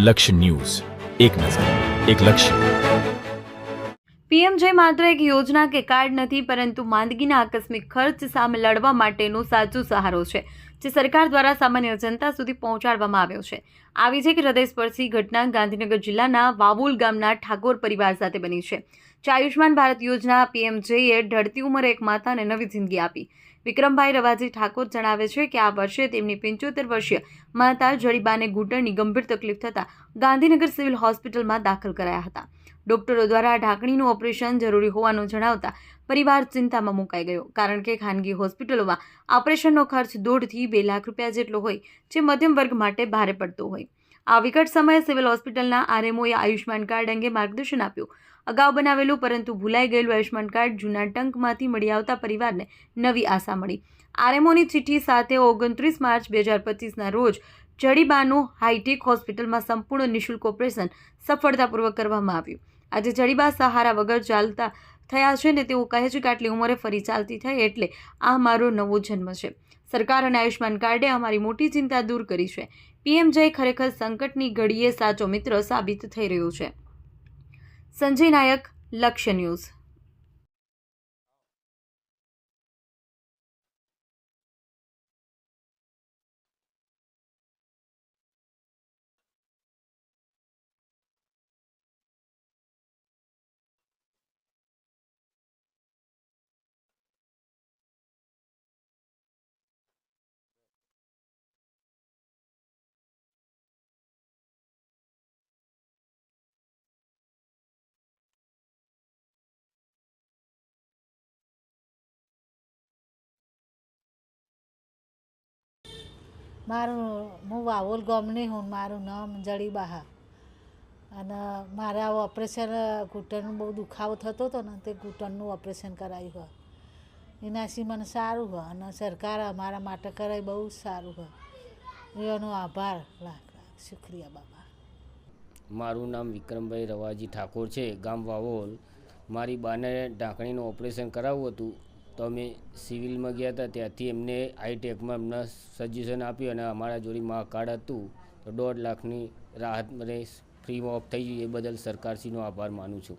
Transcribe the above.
લક્ષ્ય ન્યૂઝ, એક નજર, એક લક્ષ્ય. પીએમજય માત્ર એક યોજના કે કાર્ડ નથી, પરંતુ માંદગીના આકસ્મિક ખર્ચ સામે લડવા માટેનો સાચો સહારો છે, જે સરકાર દ્વારા સામાન્ય જનતા સુધી પહોંચાડવામાં આવ્યો છે. આવી જ એક હૃદયસ્પર્શી ઘટના ગાંધીનગર જિલ્લાના વાવોલ ગામના ઠાકોર પરિવાર સાથે બની છે. આયુષ્માન ભારત યોજના પીએમજયે ઢળતી ઉંમરે એક માતાને નવી જિંદગી આપી. વિક્રમભાઈ રવાજી ઠાકોર જણાવે છે કે આ વર્ષે તેમની 75 વર્ષીય માતા જડીબાને ઘૂંટણની ગંભીર તકલીફ થતાં ગાંધીનગર સિવિલ હોસ્પિટલમાં દાખલ કરાયા હતા. ડોક્ટરો દ્વારા ઢાંકણીનું ઓપરેશન જરૂરી હોવાનું જણાવતા પરિવાર ચિંતામાં મુકાઈ ગયો, કારણ કે ખાનગી હોસ્પિટલોમાં ઓપરેશનનો ખર્ચ 1.5 થી 2 લાખ રૂપિયા જેટલો હોય, જે મધ્યમ વર્ગ માટે ભારે પડતો હોય. આ વિકટ સમયે સિવિલ હોસ્પિટલના આરએમઓએ આયુષ્માન કાર્ડ અંગે માર્ગદર્શન આપ્યું. અગાઉ બનાવેલું પરંતુ ભૂલાઈ ગયેલું આયુષ્માન કાર્ડ જૂના ટંકમાંથી મળી આવતા પરિવારને નવી આશા મળી. આરએમઓની ચિઠ્ઠી સાથે 29 માર્ચ 2025ના રોજ જડીબાનું હાઈટેક હોસ્પિટલમાં સંપૂર્ણ નિઃશુલ્ક ઓપરેશન સફળતાપૂર્વક કરવામાં આવ્યું. આજે જડીબા સહારા વગર ચાલતા થયા છે ને તેઓ કહે છે કે આટલી ઉંમરે ફરી ચાલતી થઈ એટલે આ મારો નવો જન્મ છે. સરકાર અને આયુષ્માન કાર્ડે અમારી મોટી ચિંતા દૂર કરી છે. પીએમજય ખરેખર સંકટની ઘડીએ સાચો મિત્ર સાબિત થઈ રહ્યો છે. સંજય નાયક, લક્ષ્ય ન્યૂઝ. હું વાવોલ ગામની હું. મારું નામ જડીબા અને મારા ઓપરેશન ઘૂંટણનું બહુ દુખાવો થતો હતો ને, તે ઘૂંટણનું ઓપરેશન કરાવ્યું હોય. એનાથી મને સારું હોય અને સરકાર અમારા માટે કરાવી બહુ જ સારું હોય. એનો આભાર, લાખ લાખ શુક્રિયા બાબા. મારું નામ વિક્રમભાઈ રવાજી ઠાકોર છે, ગામ વાવોલ. મારી બાને ઢાંકણીનું ઓપરેશન કરાવવું હતું તો અમે સિવિલમાં ગયા હતા. ત્યાંથી એમને હાઈટેકમાં એમને સજેશન આપ્યું અને અમારા જોડે માં કાર્ડ હતું તો 1.5 લાખની રાહત મને ફ્રી ઓફ થઈ ગઈ. એ બદલ સરકારશ્રીનો આભાર માનું છું.